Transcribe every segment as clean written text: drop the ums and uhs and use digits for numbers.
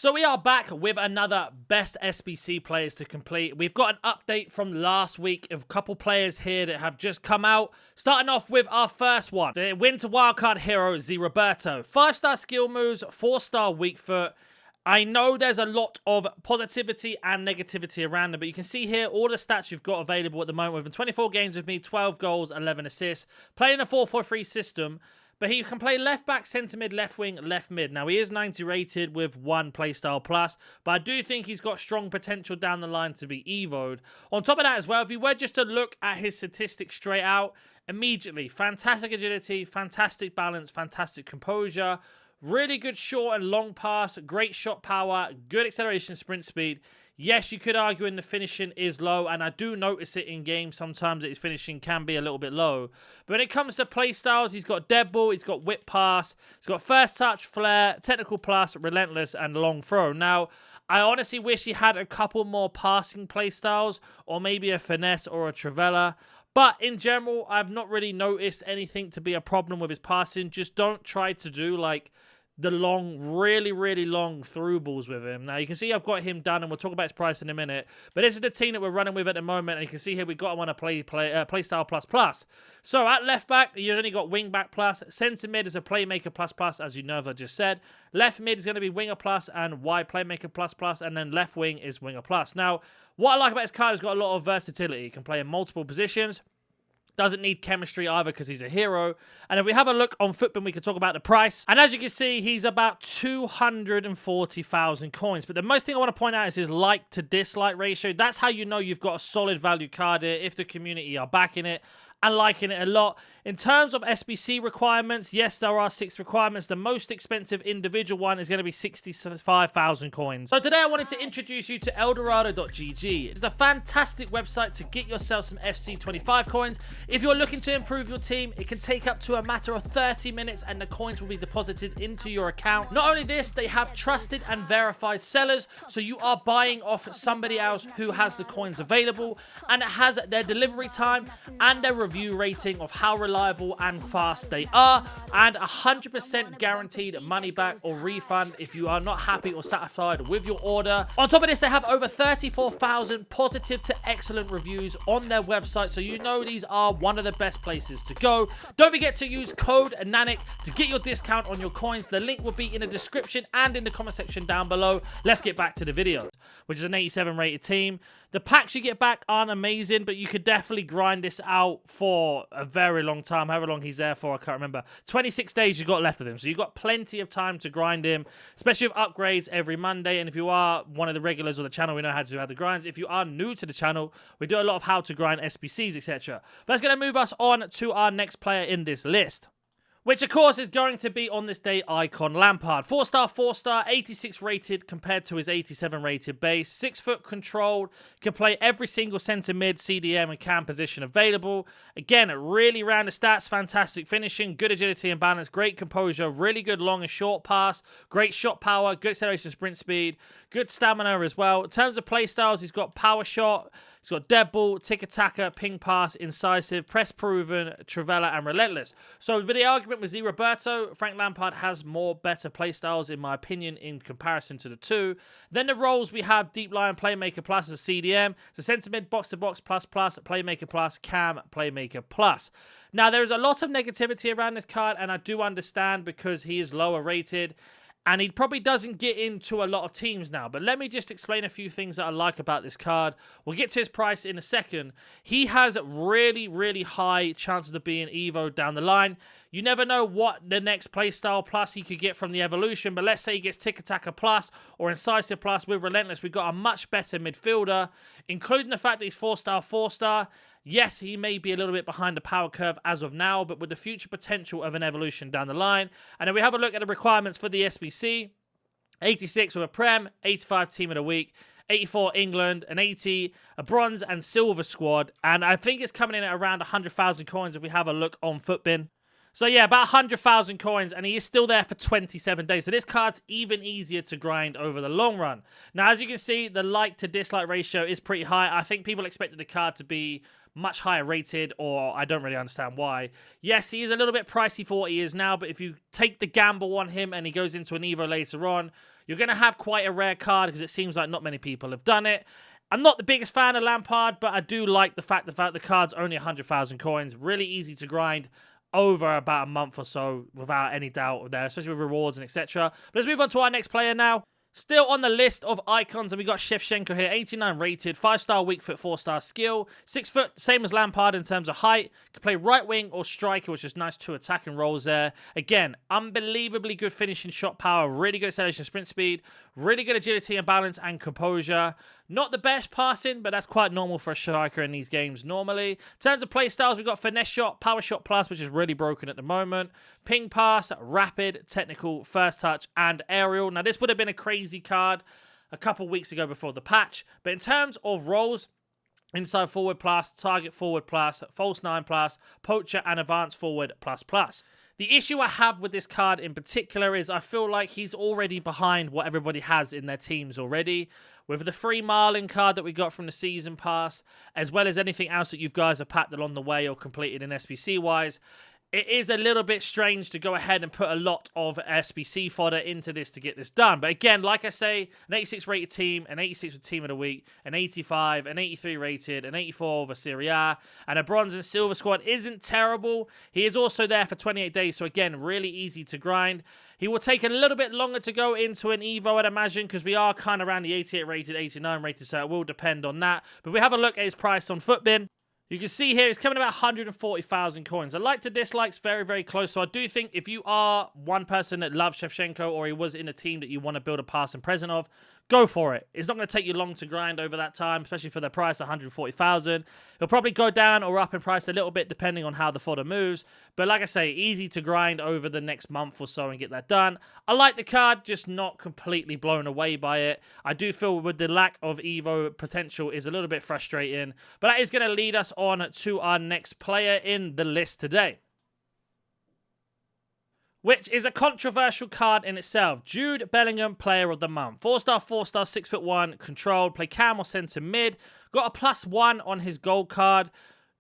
So we are back with another best SBC players to complete. We've got an update from last week of a couple players here that have just come out. Starting off with our first one, the Winter Wildcard hero, Roberto. 5-star skill moves, 4-star weak foot. I know there's a lot of positivity and negativity around them, but you can see here all the stats you've got available at the moment. Within 24 games with me, 12 goals, 11 assists. Playing a 4-4-3 system. But he can play left back, centre mid, left wing, left mid. Now, he is 90 rated with 1 playstyle plus, but I do think he's got strong potential down the line to be evoed. On top of that as well, if you were just to look at his statistics straight out, immediately, fantastic agility, fantastic balance, fantastic composure, really good short and long pass, great shot power, good acceleration, sprint speed. Yes, you could argue in the finishing is low, and I do notice it in games. Sometimes his finishing can be a little bit low. But when it comes to play styles, he's got dead ball, he's got whip pass, he's got first touch, flair, technical plus, relentless, and long throw. Now, I honestly wish he had a couple more passing play styles, or maybe a finesse or a trivela. But in general, I've not really noticed anything to be a problem with his passing. Just don't try to do like the long, really long through balls with him. Now, you can see I've got him done, and we'll talk about his price in a minute. But this is the team that we're running with at the moment, and you can see here we've got him on a playstyle plus. So, at left back, you've only got wing back plus. Centre mid is a playmaker plus, as you know, as I just said. Left mid is going to be winger plus, and wide playmaker plus, and then left wing is winger plus. Now, what I like about this card is got a lot of versatility. You can play in multiple positions. Doesn't need chemistry either because he's a hero. And if we have a look on Footbin, we can talk about the price. And as you can see, he's about 240,000 coins. But the most thing I want to point out is his like to dislike ratio. That's how you know you've got a solid value card here if the community are backing it and liking it a lot. In terms of SBC requirements, yes, there are 6 requirements. The most expensive individual one is going to be 65,000 coins. So today I wanted to introduce you to eldorado.gg. It's a fantastic website to get yourself some FC25 coins. If you're looking to improve your team, it can take up to a matter of 30 minutes and the coins will be deposited into your account. Not only this, they have trusted and verified sellers, so you are buying off somebody else who has the coins available, and it has their delivery time and their review rating of how reliable and fast they are, and 100% guaranteed money back or refund if you are not happy or satisfied with your order. On top of this, they have over 34,000 positive to excellent reviews on their website, so you know these are one of the best places to go. Don't forget to use code NANIC to get your discount on your coins. The link will be in the description and in the comment section down below. Let's get back to the video, which is an 87 rated team. The packs you get back aren't amazing, but you could definitely grind this out for a very long time, however long he's there for, I can't remember. 26 days you got left of him, so you've got plenty of time to grind him, especially with upgrades every Monday. And if you are one of the regulars on the channel, we know how to do the grinds. If you are new to the channel, we do a lot of how to grind SBCs, etc. But that's going to move us on to our next player in this list, which, of course, is going to be on this day icon Lampard. 4-star, 86 rated compared to his 87 rated base. 6 foot controlled. Can play every single centre mid, CDM, and cam position available. Again, really round the stats. Fantastic finishing. Good agility and balance. Great composure. Really good long and short pass. Great shot power. Good acceleration, sprint speed. Good stamina as well. In terms of play styles, he's got power shot. He's got dead ball, tick-a-tacker, ping pass, incisive, press proven, trivela, and relentless. So with the argument with Roberto, Frank Lampard has more better playstyles, in my opinion, in comparison to the two. Then the roles we have: deep line, playmaker plus as a CDM, so centre mid, box to box plus, playmaker plus, cam, playmaker plus. Now there is a lot of negativity around this card, and I do understand because he is lower rated. And he probably doesn't get into a lot of teams now. But let me just explain a few things that I like about this card. We'll get to his price in a second. He has really high chances of being Evo down the line. You never know what the next playstyle plus he could get from the evolution. But let's say he gets Tick-a-Tacker plus or Incisive plus with Relentless. We've got a much better midfielder, including the fact that he's 4-star. Yes, he may be a little bit behind the power curve as of now, but with the future potential of an evolution down the line. And then we have a look at the requirements for the SBC. 86 with a Prem, 85 Team of the Week, 84 England, an 80, a bronze and silver squad. And I think it's coming in at around 100,000 coins if we have a look on Footbin. So yeah, about 100,000 coins, and he is still there for 27 days. So this card's even easier to grind over the long run. Now, as you can see, the like to dislike ratio is pretty high. I think people expected the card to be much higher rated, or I don't really understand why. Yes, he is a little bit pricey for what he is now, but if you take the gamble on him and he goes into an Evo later on, you're going to have quite a rare card because it seems like not many people have done it. I'm not the biggest fan of Lampard, but I do like the fact that the card's only 100,000 coins. Really easy to grind over about a month or so without any doubt there, especially with rewards and etc. But let's move on to our next player now. Still on the list of icons, and we got Shevchenko here, 89 rated, 5-star weak foot, 4-star skill, 6 foot, same as Lampard in terms of height. Can play right wing or striker, which is nice, 2 attacking roles there. Again, unbelievably good finishing shot power, really good acceleration, sprint speed, really good agility and balance and composure. Not the best passing, but that's quite normal for a striker in these games normally. In terms of play styles, we've got finesse shot, power shot plus, which is really broken at the moment. Ping pass, rapid, technical, first touch, and aerial. Now, this would have been a crazy card a couple weeks ago before the patch. But in terms of roles, inside forward plus, target forward plus, false 9 plus, poacher, and advanced forward plus plus. The issue I have with this card in particular is I feel like he's already behind what everybody has in their teams already. With the free Marlin card that we got from the season pass, as well as anything else that you guys have packed along the way or completed in SBC-wise, it is a little bit strange to go ahead and put a lot of SBC fodder into this to get this done. But again, like I say, an 86 rated team, an 86 with team of the week, an 85, an 83 rated, an 84 over Serie A, and a bronze and silver squad isn't terrible. He is also there for 28 days, so again, really easy to grind. He will take a little bit longer to go into an Evo, I'd imagine, because we are kind of around the 88 rated, 89 rated, so it will depend on that. But we have a look at his price on Footbin. You can see here, it's coming about 140,000 coins. I like to dislikes very, very close. So I do think if you are one person that loves Shevchenko or he was in a team that you want to build a past and present of, go for it. It's not going to take you long to grind over that time, especially for the price, 140,000. It'll probably go down or up in price a little bit depending on how the fodder moves. But like I say, easy to grind over the next month or so and get that done. I like the card, just not completely blown away by it. I do feel with the lack of Evo potential is a little bit frustrating. But that is going to lead us on to our next player in the list today, which is a controversial card in itself. Jude Bellingham, Player of the Month. 4-star, 4-star, 6'1", controlled, play cam or centre mid. Got a +1 on his gold card.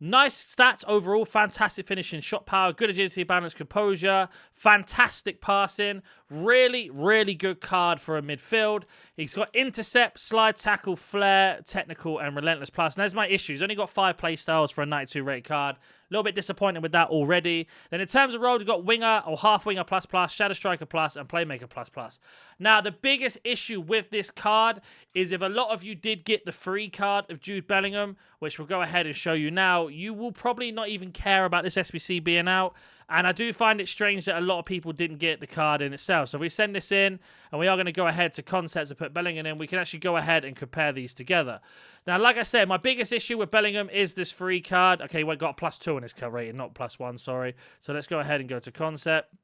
Nice stats overall, fantastic finishing, shot power, good agility, balance, composure, fantastic passing. Really, really good card for a midfield. He's got intercept, slide tackle, flair, technical, and relentless plus. And there's my issue. He's only got 5 play styles for a 92 rated card. A little bit disappointed with that already. Then in terms of roles, we've got winger or half winger plus plus, shadow striker plus, and playmaker plus plus. Now, the biggest issue with this card is if a lot of you did get the free card of Jude Bellingham, which we'll go ahead and show you now, you will probably not even care about this SBC being out. And I do find it strange that a lot of people didn't get the card in itself. So if we send this in, and we are going to go ahead to concepts and put Bellingham in, we can actually go ahead and compare these together. Now, like I said, my biggest issue with Bellingham is this free card. Okay, we got a +2 on his card rating, not +1, sorry. So let's go ahead and go to concept.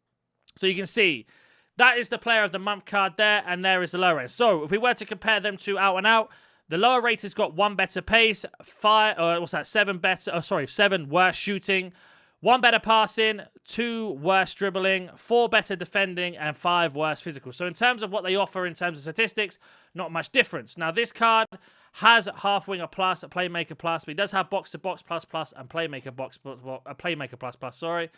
So you can see, that is the Player of the Month card there, and there is the lower end. So if we were to compare them two out and out, the lower rated got 1 better pace, 7 worse shooting, 1 better passing, 2 worse dribbling, 4 better defending, and 5 worse physical. So in terms of what they offer in terms of statistics, not much difference. Now this card has half winger plus, a playmaker plus, but he does have box to box plus plus and playmaker plus, sorry.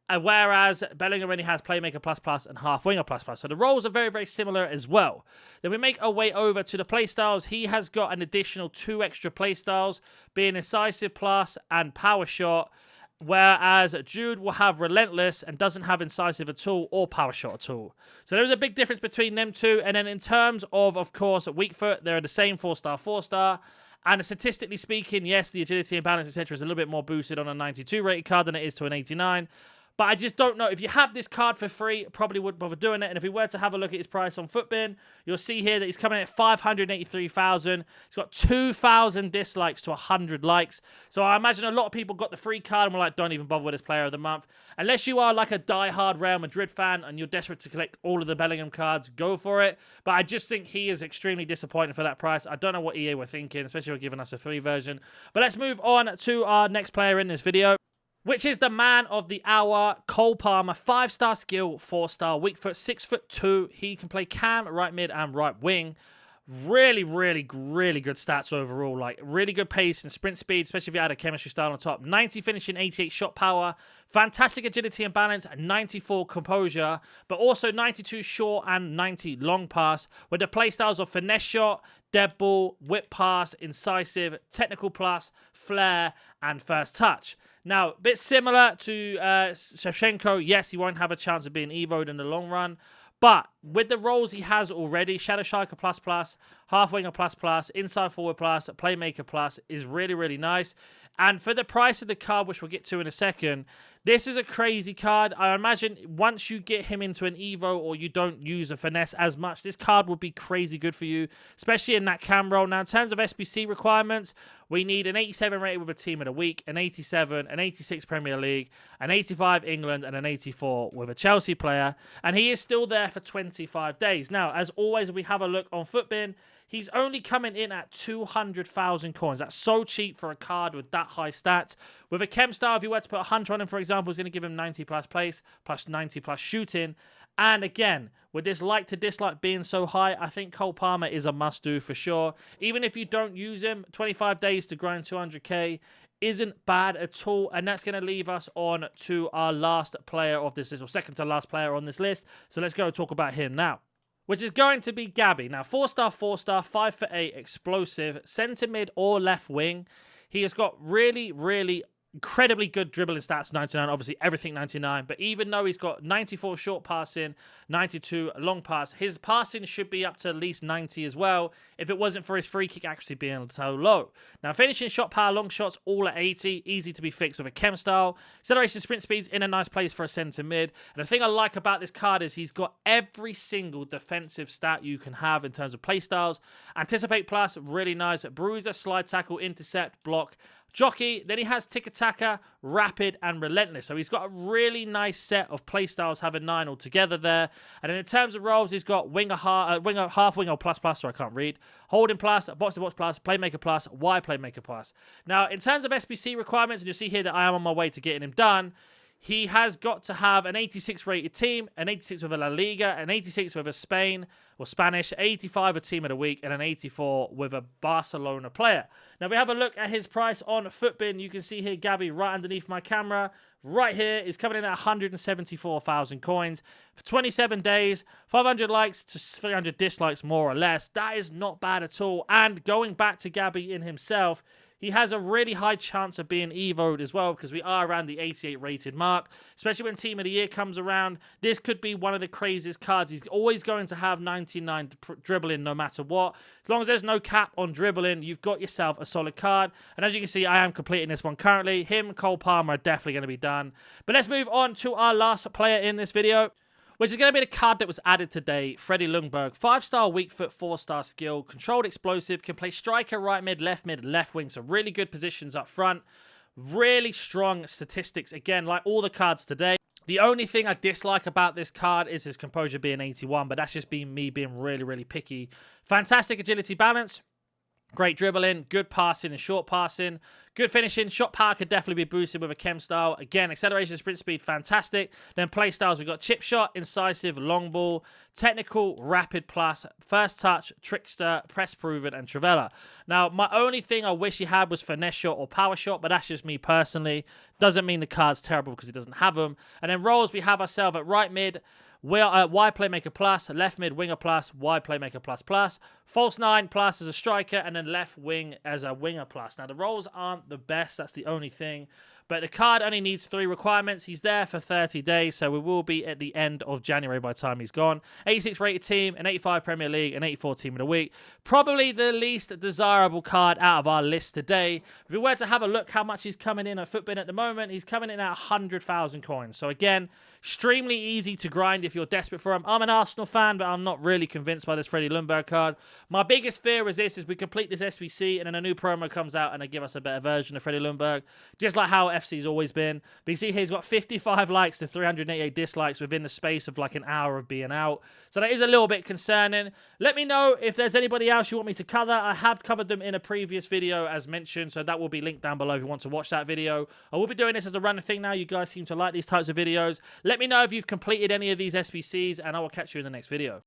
Whereas Bellingham only has playmaker plus plus and half winger plus plus. So the roles are very, very similar as well. Then we make our way over to the playstyles. He has got an additional 2 extra playstyles, being incisive plus and power shot. Whereas Jude will have relentless and doesn't have incisive at all or power shot at all. So there's a big difference between them two. And then in terms of course, weak foot, they're the same 4-star, 4-star. And statistically speaking, yes, the agility and balance, etc. is a little bit more boosted on a 92 rated card than it is to an 89. But I just don't know. If you have this card for free, probably wouldn't bother doing it. And if we were to have a look at his price on Footbin, you'll see here that he's coming in at 583,000. He's got 2,000 dislikes to 100 likes. So I imagine a lot of people got the free card and were like, don't even bother with this Player of the Month. Unless you are like a die-hard Real Madrid fan and you're desperate to collect all of the Bellingham cards, go for it. But I just think he is extremely disappointing for that price. I don't know what EA were thinking, especially with giving us a free version. But let's move on to our next player in this video, which is the man of the hour, Cole Palmer. 5-star skill, 4-star weak foot, 6'2". He can play cam, right mid, and right wing. Really, really, really good stats overall. Like, really good pace and sprint speed, especially if you add a chemistry style on top. 90 finishing, 88 shot power. Fantastic agility and balance, 94 composure. But also 92 short and 90 long pass. With the playstyles of finesse shot, dead ball, whip pass, incisive, technical plus, flair, and first touch. Now, a bit similar to Shevchenko. Yes, he won't have a chance of being evoed in the long run. But with the roles he has already, Shadow Striker plus, Half Winger plus, Inside Forward plus, Playmaker plus is really, really nice. And for the price of the card, which we'll get to in a second, this is a crazy card. I imagine once you get him into an Evo or you don't use a finesse as much, this card would be crazy good for you, especially in that cam role. Now, in terms of SBC requirements, we need an 87 rated with a team of the week, an 87, an 86 Premier League, an 85 England, and an 84 with a Chelsea player. And he is still there for 25 days. Now, as always, if we have a look on Footbin, he's only coming in at 200,000 coins. That's so cheap for a card with that high stats. With a chem style, if you were to put a Hunter on him, for example, it's going to give him 90 plus pace, plus 90 plus shooting. And again, with this like to dislike being so high, I think Cole Palmer is a must-do for sure. Even if you don't use him, 25 days to grind 200k isn't bad at all. And that's going to leave us on to our last player of this list, or second to last player on this list. So let's go talk about him now, which is going to be Gabby. Now, 4-star, 5'8", explosive, centre mid or left wing. He has got really, really incredibly good dribbling stats, 99, obviously everything 99, but even though he's got 94 short passing, 92 long pass, his passing should be up to at least 90 as well, if it wasn't for his free kick accuracy being so low. Now, finishing shot power, long shots, all at 80, easy to be fixed with a chem style. Acceleration, sprint speeds in a nice place for a centre mid. And the thing I like about this card is he's got every single defensive stat you can have in terms of play styles. Anticipate plus, really nice. Bruiser, slide tackle, intercept, block, jockey. Then he has tick-attacker, rapid, and relentless. So he's got a really nice set of playstyles, having 9 altogether there. And then in terms of roles, he's got winger, half winger, or plus, so I can't read. Holding plus, box-to-box plus, playmaker plus, wide playmaker plus. Now, in terms of SBC requirements, and you'll see here that I am on my way to getting him done, he has got to have an 86 rated team, an 86 with a La Liga, an 86 with a Spain or Spanish, 85 a team of the week, and an 84 with a Barcelona player. Now, we have a look at his price on Footbin. You can see here, Gabby, right underneath my camera. Right here is coming in at 174,000 coins for 27 days, 500 likes to 300 dislikes, more or less. That is not bad at all. And going back to Gabby in himself, he has a really high chance of being evoed as well, because we are around the 88 rated mark, especially when Team of the Year comes around. This could be one of the craziest cards. He's always going to have 99 dribbling no matter what. As long as there's no cap on dribbling, you've got yourself a solid card. And as you can see, I am completing this one currently. Him, Cole Palmer are definitely going to be done. But let's move on to our last player in this video, which is going to be the card that was added today, Freddy Ljungberg. 5-star weak foot, 4-star skill, controlled explosive, can play striker, right mid, left wing. So really good positions up front. Really strong statistics, again, like all the cards today. The only thing I dislike about this card is his composure being 81, but that's just me being really, really picky. Fantastic agility balance. Great dribbling, good passing and short passing, good finishing. Shot power could definitely be boosted with a chem style. Again, acceleration, sprint speed, fantastic. Then play styles, we've got chip shot, incisive, long ball, technical, rapid plus, first touch, trickster, press proven, and Travella. Now, my only thing I wish he had was finesse shot or power shot, but that's just me personally. Doesn't mean the card's terrible because he doesn't have them. And then roles, we have ourselves at right mid, wide playmaker plus, left mid winger plus, wide playmaker plus, false 9 plus as a striker, and then left wing as a winger plus. Now, the roles aren't the best, that's the only thing. But the card only needs 3 requirements. He's there for 30 days, so we will be at the end of January by the time he's gone. 86 rated team, an 85 Premier League, an 84 team of the week. Probably the least desirable card out of our list today. If we were to have a look how much he's coming in at Footbin at the moment, he's coming in at 100,000 coins. So again, extremely easy to grind if you're desperate for him. I'm an Arsenal fan, but I'm not really convinced by this Freddy Ljungberg card. My biggest fear is we complete this SBC and then a new promo comes out and they give us a better version of Freddy Ljungberg, just like how FC's always been. But you see here, he's got 55 likes to 388 dislikes within the space of like an hour of being out. So that is a little bit concerning. Let me know if there's anybody else you want me to cover. I have covered them in a previous video as mentioned, so that will be linked down below if you want to watch that video. I will be doing this as a running thing now. You guys seem to like these types of videos. Let me know if you've completed any of these SBCs, and I will catch you in the next video.